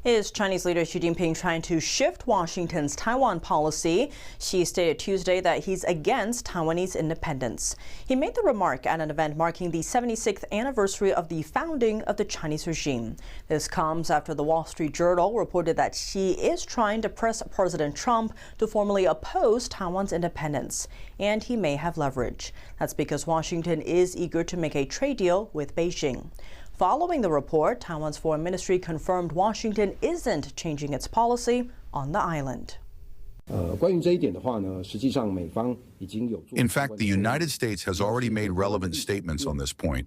Is Chinese leader Xi Jinping trying to shift Washington's Taiwan policy? Xi stated Tuesday that he's against Taiwanese independence. He made the remark at an event marking the 76th anniversary of the founding of the Chinese regime. This comes after the Wall Street Journal reported that Xi is trying to press President Trump to formally oppose Taiwan's independence, and he may have leverage. That's because Washington is eager to make a trade deal with Beijing. Following the report, Taiwan's foreign ministry confirmed Washington isn't changing its policy on the island. In fact, the United States has already made relevant statements on this point,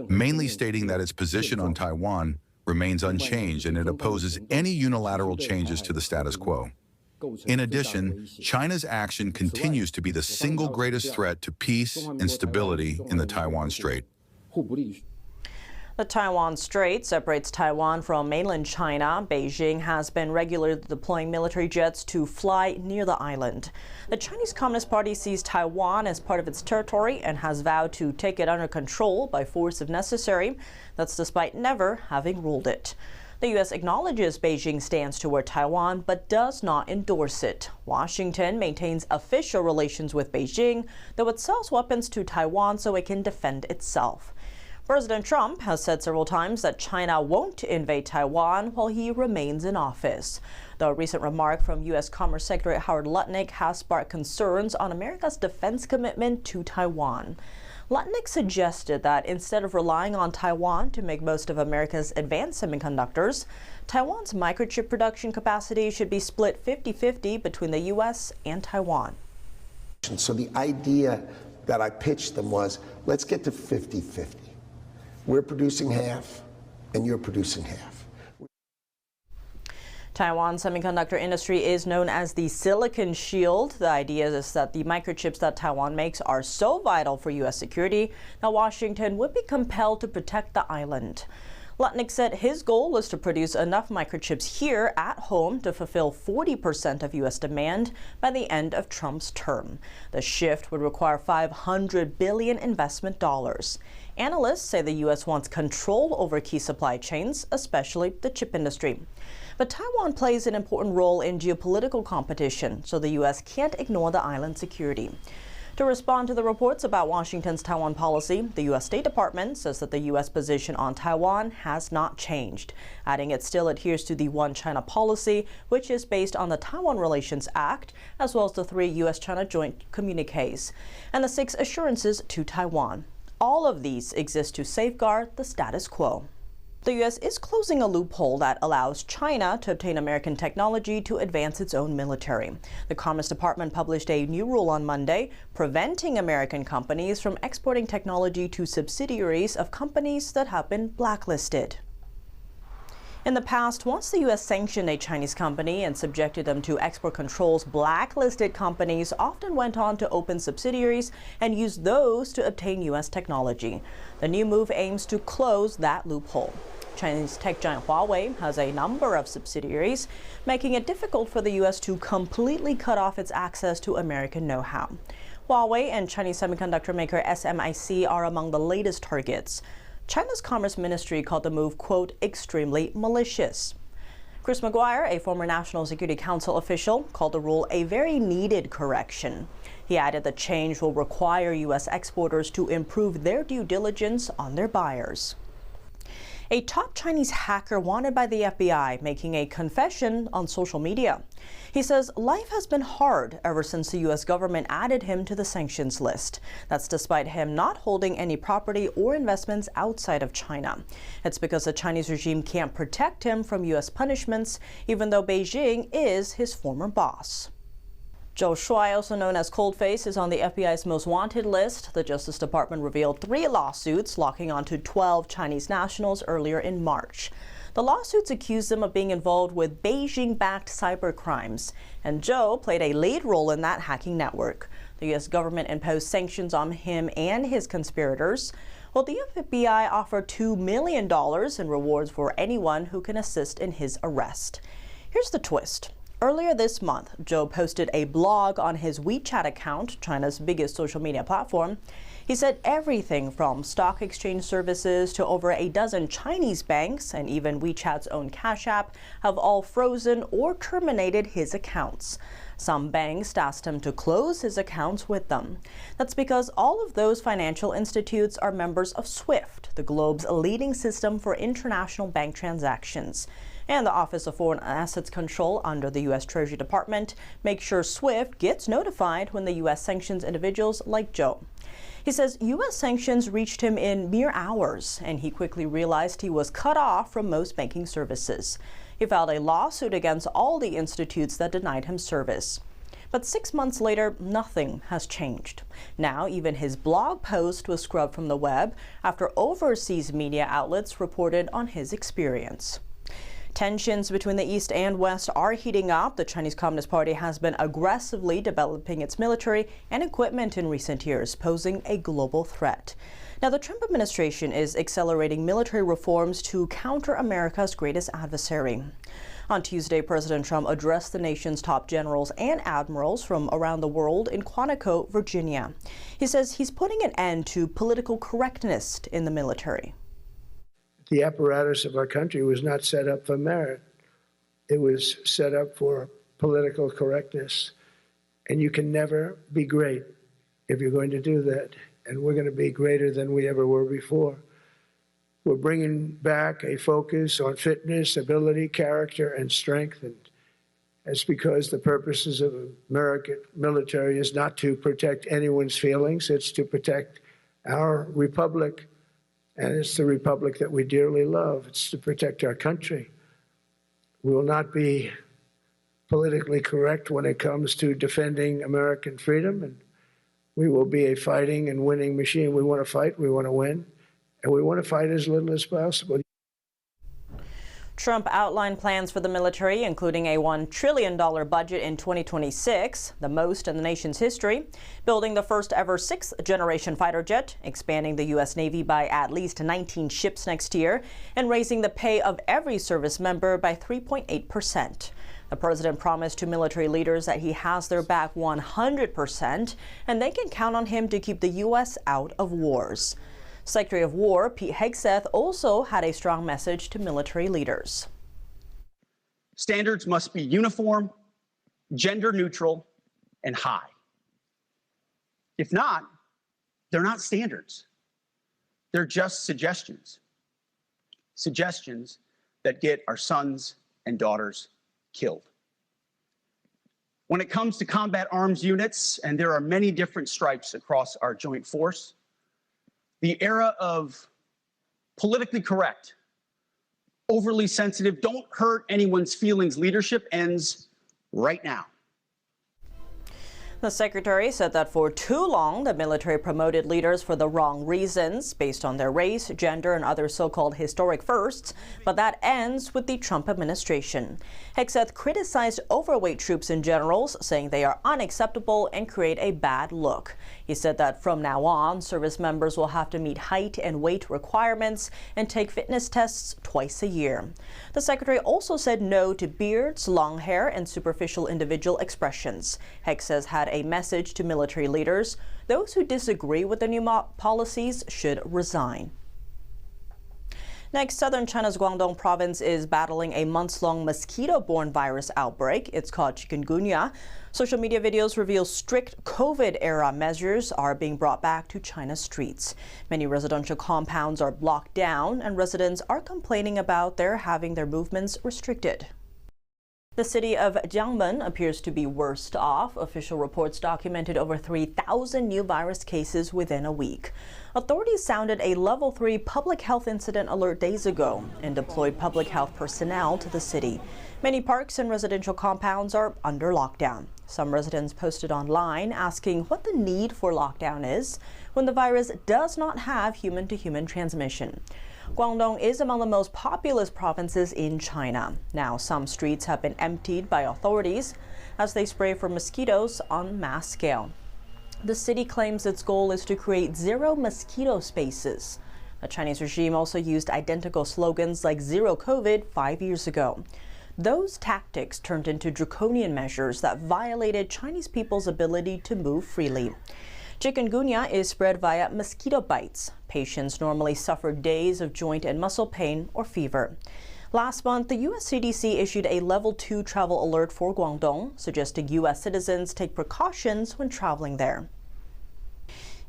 mainly stating that its position on Taiwan remains unchanged and it opposes any unilateral changes to the status quo. In addition, China's action continues to be the single greatest threat to peace and stability in the Taiwan Strait. The Taiwan Strait separates Taiwan from mainland China. Beijing has been regularly deploying military jets to fly near the island. The Chinese Communist Party sees Taiwan as part of its territory and has vowed to take it under control by force if necessary. That's despite never having ruled it. The U.S. acknowledges Beijing's stance toward Taiwan, but does not endorse it. Washington maintains official relations with Beijing, though it sells weapons to Taiwan so it can defend itself. President Trump has said several times that China won't invade Taiwan while he remains in office. The recent remark from U.S. Commerce Secretary Howard Lutnick has sparked concerns on America's defense commitment to Taiwan. Lutnick suggested that instead of relying on Taiwan to make most of America's advanced semiconductors, Taiwan's microchip production capacity should be split 50-50 between the U.S. and Taiwan. So the idea that I pitched them was, let's get to 50-50. We're producing half, and you're producing half. Taiwan's semiconductor industry is known as the Silicon Shield. The idea is that the microchips that Taiwan makes are so vital for U.S. security that Washington would be compelled to protect the island. Lutnick said his goal is to produce enough microchips here at home to fulfill 40% of U.S. demand by the end of Trump's term. The shift would require $500 billion investment dollars. Analysts say the U.S. wants control over key supply chains, especially the chip industry. But Taiwan plays an important role in geopolitical competition, so the U.S. can't ignore the island's security. To respond to the reports about Washington's Taiwan policy, the U.S. State Department says that the U.S. position on Taiwan has not changed, adding it still adheres to the One China policy, which is based on the Taiwan Relations Act, as well as the 3 U.S.-China joint communiques, and the 6 assurances to Taiwan. All of these exist to safeguard the status quo. The U.S. is closing a loophole that allows China to obtain American technology to advance its own military. The Commerce Department published a new rule on Monday, preventing American companies from exporting technology to subsidiaries of companies that have been blacklisted. In the past, once the U.S. sanctioned a Chinese company and subjected them to export controls, blacklisted companies often went on to open subsidiaries and use those to obtain U.S. technology. The new move aims to close that loophole. Chinese tech giant Huawei has a number of subsidiaries, making it difficult for the U.S. to completely cut off its access to American know-how. Huawei and Chinese semiconductor maker SMIC are among the latest targets. China's Commerce Ministry called the move, quote, extremely malicious. Chris McGuire, a former National Security Council official, called the rule a very needed correction. He added the change will require U.S. exporters to improve their due diligence on their buyers. A top Chinese hacker wanted by the FBI making a confession on social media. He says life has been hard ever since the U.S. government added him to the sanctions list. That's despite him not holding any property or investments outside of China. It's because the Chinese regime can't protect him from U.S. punishments, even though Beijing is his former boss. Zhou Shuai, also known as Coldface, is on the FBI's most wanted list. The Justice Department revealed 3 lawsuits locking onto 12 Chinese nationals earlier in March. The lawsuits accuse them of being involved with Beijing-backed cyber crimes, and Zhou played a lead role in that hacking network. The U.S. government imposed sanctions on him and his conspirators, while the FBI offered $2 million in rewards for anyone who can assist in his arrest. Here's the twist. Earlier this month, Zhou posted a blog on his WeChat account, China's biggest social media platform. He said everything from stock exchange services to over a dozen Chinese banks and even WeChat's own Cash App have all frozen or terminated his accounts. Some banks asked him to close his accounts with them. That's because all of those financial institutes are members of SWIFT, the globe's leading system for international bank transactions. And the Office of Foreign Assets Control under the U.S. Treasury Department makes sure SWIFT gets notified when the U.S. sanctions individuals like Joe. He says U.S. sanctions reached him in mere hours, and he quickly realized he was cut off from most banking services. He filed a lawsuit against all the institutes that denied him service. But 6 months later, nothing has changed. Now, even his blog post was scrubbed from the web after overseas media outlets reported on his experience. Tensions between the East and West are heating up. The Chinese Communist Party has been aggressively developing its military and equipment in recent years, posing a global threat. Now, the Trump administration is accelerating military reforms to counter America's greatest adversary. On Tuesday, President Trump addressed the nation's top generals and admirals from around the world in Quantico, Virginia. He says he's putting an end to political correctness in the military. The apparatus of our country was not set up for merit. It was set up for political correctness. And you can never be great if you're going to do that. And we're going to be greater than we ever were before. We're bringing back a focus on fitness, ability, character, and strength. And that's because the purposes of American military is not to protect anyone's feelings. It's to protect our republic. And it's the republic that we dearly love. It's to protect our country. We will not be politically correct when it comes to defending American freedom. And we will be a fighting and winning machine. We want to fight, we want to win, and we want to fight as little as possible. Trump outlined plans for the military, including a $1 trillion budget in 2026, the most in the nation's history, building the first ever sixth-generation fighter jet, expanding the U.S. Navy by at least 19 ships next year, and raising the pay of every service member by 3.8%. The president promised to military leaders that he has their back 100%, and they can count on him to keep the U.S. out of wars. Secretary of War Pete Hegseth also had a strong message to military leaders. Standards must be uniform, gender neutral, and high. If not, they're not standards. They're just suggestions. Suggestions that get our sons and daughters killed. When it comes to combat arms units, and there are many different stripes across our joint force, the era of politically correct, overly sensitive, don't hurt anyone's feelings leadership ends right now. The secretary said that for too long, the military promoted leaders for the wrong reasons, based on their race, gender, and other so-called historic firsts, but that ends with the Trump administration. Hegseth criticized overweight troops and generals, saying they are unacceptable and create a bad look. He said that from now on, service members will have to meet height and weight requirements and take fitness tests twice a year. The secretary also said no to beards, long hair, and superficial individual expressions. Hegseth had a message to military leaders. Those who disagree with the new policies should resign. Next, southern China's Guangdong province is battling a months-long mosquito-borne virus outbreak. It's called Chikungunya. Social media videos reveal strict COVID-era measures are being brought back to China's streets. Many residential compounds are blocked down, and residents are complaining about their having their movements restricted. The city of Jiangmen appears to be worst off. Official reports documented over 3,000 new virus cases within a week. Authorities sounded a level 3 public health incident alert days ago and deployed public health personnel to the city. Many parks and residential compounds are under lockdown. Some residents posted online asking what the need for lockdown is when the virus does not have human-to-human transmission. Guangdong is among the most populous provinces in China. Now, some streets have been emptied by authorities as they spray for mosquitoes on mass scale. The city claims its goal is to create zero-mosquito spaces. The Chinese regime also used identical slogans like Zero COVID 5 years ago. Those tactics turned into draconian measures that violated Chinese people's ability to move freely. Chikungunya is spread via mosquito bites. Patients normally suffer days of joint and muscle pain or fever. Last month, the U.S. CDC issued a Level 2 travel alert for Guangdong, suggesting U.S. citizens take precautions when traveling there.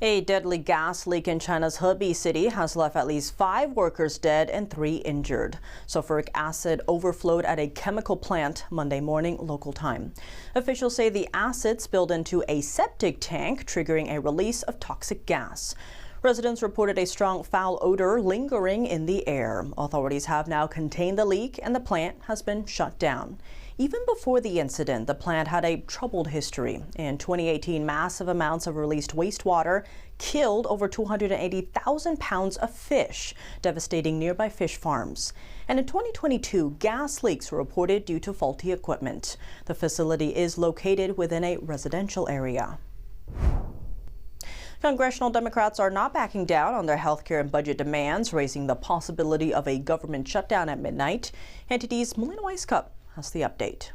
A deadly gas leak in China's Hebei city has left at least 5 workers dead and 3 injured. Sulfuric acid overflowed at a chemical plant Monday morning local time. Officials say the acid spilled into a septic tank, triggering a release of toxic gas. Residents reported a strong foul odor lingering in the air. Authorities have now contained the leak and the plant has been shut down. Even before the incident, the plant had a troubled history. In 2018, massive amounts of released wastewater killed over 280,000 pounds of fish, devastating nearby fish farms. And in 2022, gas leaks were reported due to faulty equipment. The facility is located within a residential area. Congressional Democrats are not backing down on their health care and budget demands, raising the possibility of a government shutdown at midnight. NTD's Melina Weiskup has the update.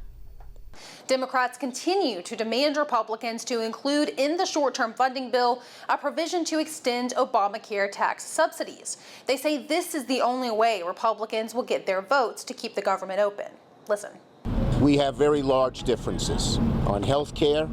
Democrats continue to demand Republicans to include in the short-term funding bill a provision to extend Obamacare tax subsidies. They say this is the only way Republicans will get their votes to keep the government open. Listen. We have very large differences on health care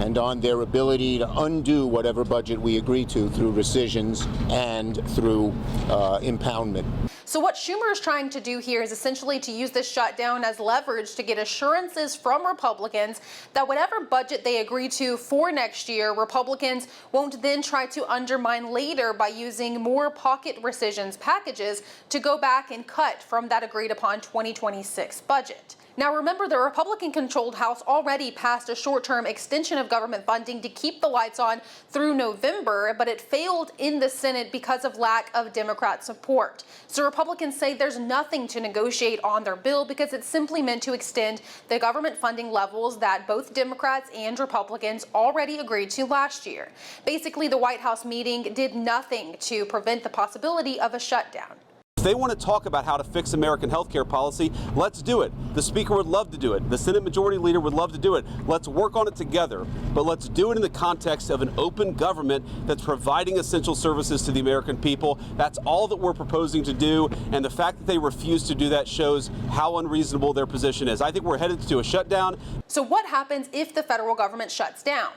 and on their ability to undo whatever budget we agree to through rescissions and through impoundment. So what Schumer is trying to do here is essentially to use this shutdown as leverage to get assurances from Republicans that whatever budget they agree to for next year, Republicans won't then try to undermine later by using more pocket rescissions packages to go back and cut from that agreed upon 2026 budget. Now remember, the Republican-controlled House already passed a short-term extension of government funding to keep the lights on through November, but it failed in the Senate because of lack of Democrat support. So Republicans say there's nothing to negotiate on their bill because it's simply meant to extend the government funding levels that both Democrats and Republicans already agreed to last year. Basically, the White House meeting did nothing to prevent the possibility of a shutdown. If they want to talk about how to fix American health care policy, let's do it. The Speaker would love to do it. The Senate Majority Leader would love to do it. Let's work on it together, but let's do it in the context of an open government that's providing essential services to the American people. That's all that we're proposing to do, and the fact that they refuse to do that shows how unreasonable their position is. I think we're headed to a shutdown. So what happens if the federal government shuts down?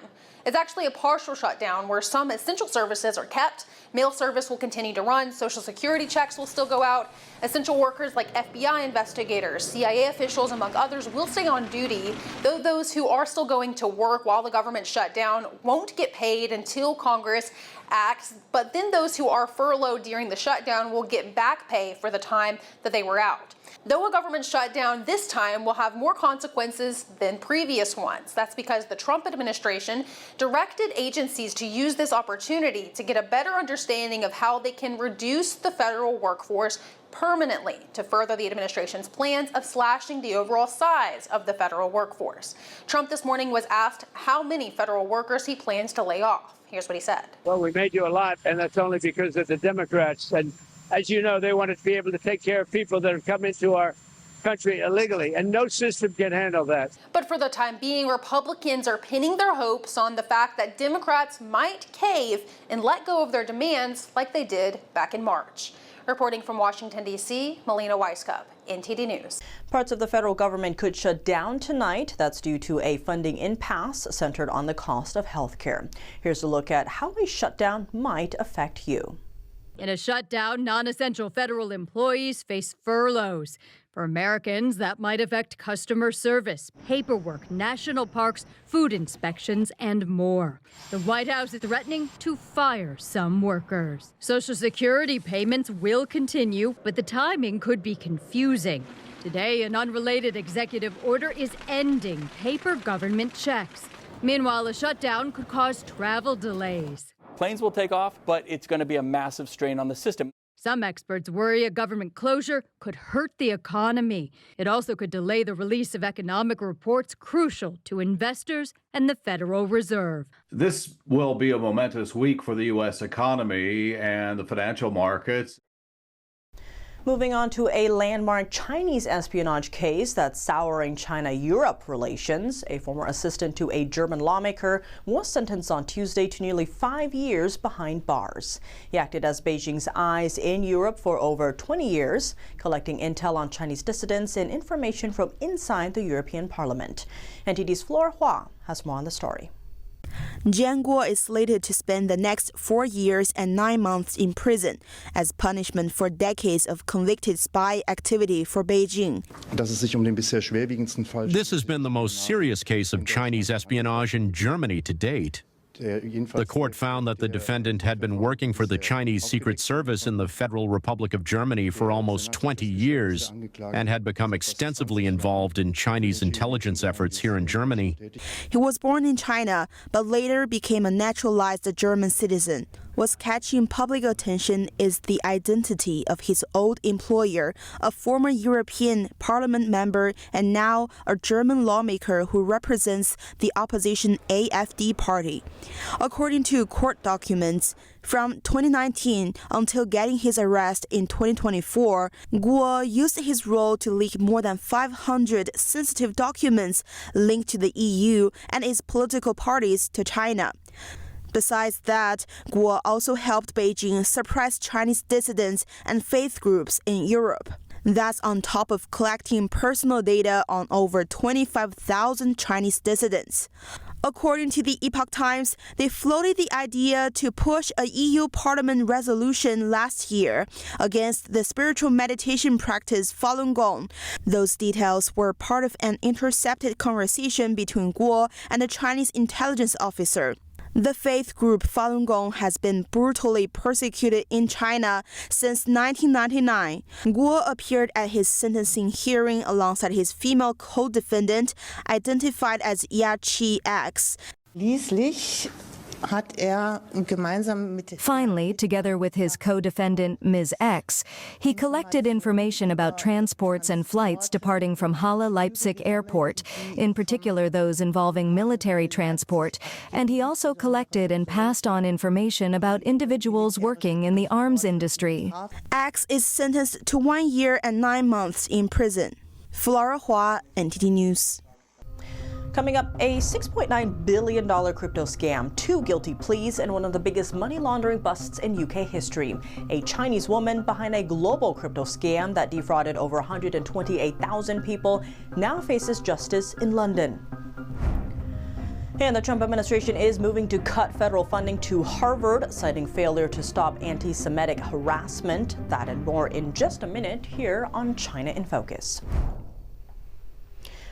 It's actually a partial shutdown where some essential services are kept. Mail service will continue to run. Social security checks will still go out. Essential workers like FBI investigators, CIA officials, among others, will stay on duty, though those who are still going to work while the government shut down won't get paid until Congress acts. But then those who are furloughed during the shutdown will get back pay for the time that they were out. Though a government shutdown this time will have more consequences than previous ones. That's because the Trump administration directed agencies to use this opportunity to get a better understanding of how they can reduce the federal workforce permanently to further the administration's plans of slashing the overall size of the federal workforce. Trump this morning was asked how many federal workers he plans to lay off. Here's what he said. Well, we may do a lot, and that's only because of the Democrats. And as you know, they want to be able to take care of people that have come into our country illegally, and no system can handle that. But for the time being, Republicans are pinning their hopes on the fact that Democrats might cave and let go of their demands like they did back in March. Reporting from Washington, D.C., Melina Weiskup, NTD News. Parts of the federal government could shut down tonight. That's due to a funding impasse centered on the cost of health care. Here's a look at how a shutdown might affect you. In a shutdown, non-essential federal employees face furloughs. For Americans, that might affect customer service, paperwork, national parks, food inspections, and more. The White House is threatening to fire some workers. Social Security payments will continue, but the timing could be confusing. Today, an unrelated executive order is ending paper government checks. Meanwhile, a shutdown could cause travel delays. Planes will take off, but it's going to be a massive strain on the system. Some experts worry a government closure could hurt the economy. It also could delay the release of economic reports crucial to investors and the Federal Reserve. This will be a momentous week for the U.S. economy and the financial markets. Moving on to a landmark Chinese espionage case that's souring China-Europe relations. A former assistant to a German lawmaker was sentenced on Tuesday to nearly 5 years behind bars. He acted as Beijing's eyes in Europe for over 20 years, collecting intel on Chinese dissidents and information from inside the European Parliament. NTD's Flora Hua has more on the story. Jian Guo is slated to spend the next 4 years and 9 months in prison as punishment for decades of convicted spy activity for Beijing. This has been the most serious case of Chinese espionage in Germany to date. The court found that the defendant had been working for the Chinese Secret Service in the Federal Republic of Germany for almost 20 years and had become extensively involved in Chinese intelligence efforts here in Germany. He was born in China, but later became a naturalized German citizen. What's catching public attention is the identity of his old employer, a former European Parliament member and now a German lawmaker who represents the opposition AfD party. According to court documents, from 2019 until getting his arrest in 2024, Guo used his role to leak more than 500 sensitive documents linked to the EU and its political parties to China. Besides that, Guo also helped Beijing suppress Chinese dissidents and faith groups in Europe. That's on top of collecting personal data on over 25,000 Chinese dissidents. According to the Epoch Times, they floated the idea to push a EU Parliament resolution last year against the spiritual meditation practice Falun Gong. Those details were part of an intercepted conversation between Guo and a Chinese intelligence officer. The faith group Falun Gong has been brutally persecuted in China since 1999. Guo appeared at his sentencing hearing alongside his female co-defendant, identified as Yachi X. Finally, together with his co-defendant, Ms. X, he collected information about transports and flights departing from Halle Leipzig Airport, in particular those involving military transport, and he also collected and passed on information about individuals working in the arms industry. X is sentenced to 1 year and 9 months in prison. Flora Hua, NTD News. Coming up, a $6.9 billion crypto scam, 2 guilty pleas, and one of the biggest money laundering busts in UK history. A Chinese woman behind a global crypto scam that defrauded over 128,000 people now faces justice in London. And the Trump administration is moving to cut federal funding to Harvard, citing failure to stop anti-Semitic harassment. That and more in just a minute here on China in Focus.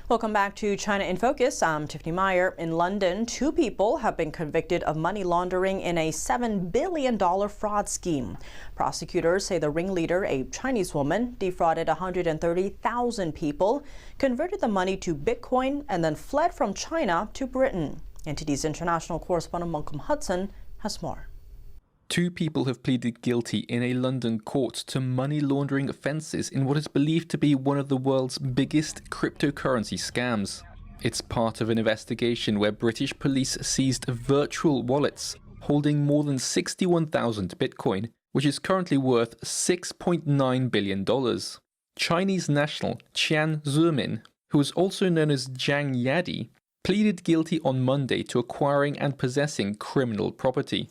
Welcome back to China in Focus. I'm Tiffany Meyer. In London, 2 people have been convicted of money laundering in a $7 billion fraud scheme. Prosecutors say the ringleader, a Chinese woman, defrauded 130,000 people, converted the money to Bitcoin, and then fled from China to Britain. NTD's international correspondent Malcolm Hudson has more. 2 people have pleaded guilty in a London court to money laundering offences in what is believed to be one of the world's biggest cryptocurrency scams. It's part of an investigation where British police seized virtual wallets holding more than 61,000 Bitcoin, which is currently worth $6.9 billion. Chinese national Qian Zemin, who is also known as Zhang Yadi, pleaded guilty on Monday to acquiring and possessing criminal property.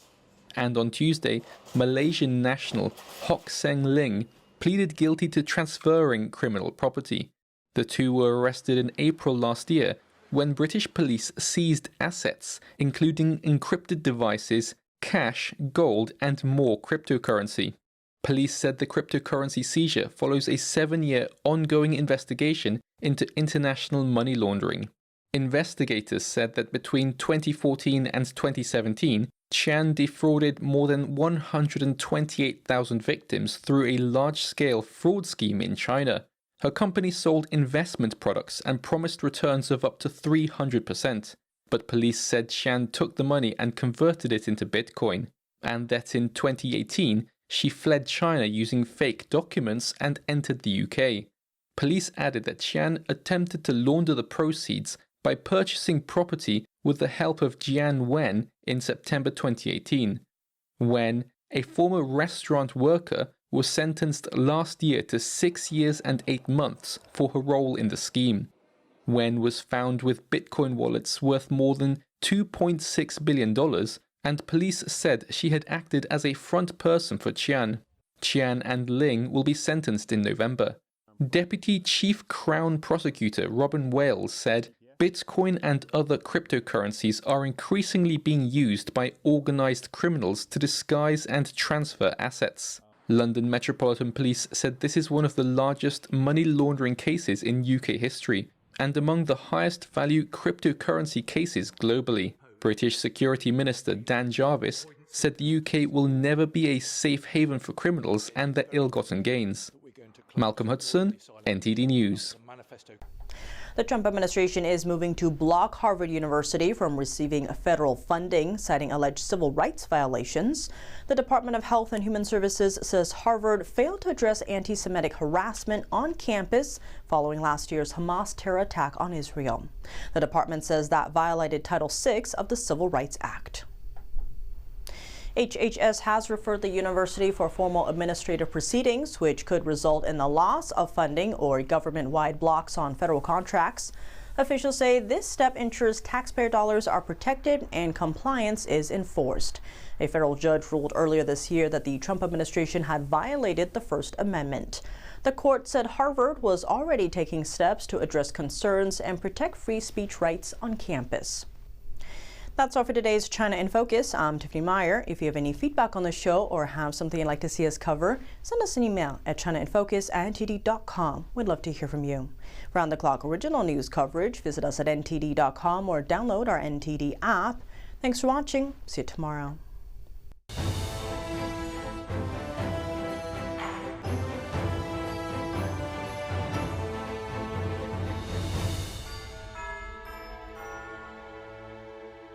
And on Tuesday, Malaysian national Hock Seng Ling pleaded guilty to transferring criminal property. The 2 were arrested in April last year when British police seized assets, including encrypted devices, cash, gold, and more cryptocurrency. Police said the cryptocurrency seizure follows a 7-year ongoing investigation into international money laundering. Investigators said that between 2014 and 2017, Qian defrauded more than 128,000 victims through a large-scale fraud scheme in China. Her company sold investment products and promised returns of up to 300%. But police said Qian took the money and converted it into Bitcoin, and that in 2018, she fled China using fake documents and entered the UK. Police added that Qian attempted to launder the proceeds by purchasing property with the help of Jian Wen in September 2018. Wen, a former restaurant worker, was sentenced last year to 6 years and 8 months for her role in the scheme. Wen was found with Bitcoin wallets worth more than $2.6 billion, and police said she had acted as a front person for Qian. Qian and Ling will be sentenced in November. Deputy Chief Crown Prosecutor Robin Wales said Bitcoin and other cryptocurrencies are increasingly being used by organised criminals to disguise and transfer assets. London Metropolitan Police said this is one of the largest money laundering cases in UK history, and among the highest value cryptocurrency cases globally. British Security Minister Dan Jarvis said the UK will never be a safe haven for criminals and their ill-gotten gains. Malcolm Hudson, NTD News. The Trump administration is moving to block Harvard University from receiving federal funding, citing alleged civil rights violations. The Department of Health and Human Services says Harvard failed to address anti-Semitic harassment on campus following last year's Hamas terror attack on Israel. The department says that violated Title VI of the Civil Rights Act. HHS has referred the university for formal administrative proceedings, which could result in the loss of funding or government-wide blocks on federal contracts. Officials say this step ensures taxpayer dollars are protected and compliance is enforced. A federal judge ruled earlier this year that the Trump administration had violated the First Amendment. The court said Harvard was already taking steps to address concerns and protect free speech rights on campus. That's all for today's China in Focus. I'm Tiffany Meyer. If you have any feedback on the show or have something you'd like to see us cover, send us an email at chinainfocus@ntd.com. We'd love to hear from you. Round-the-clock original news coverage, visit us at ntd.com or download our NTD app. Thanks for watching. See you tomorrow.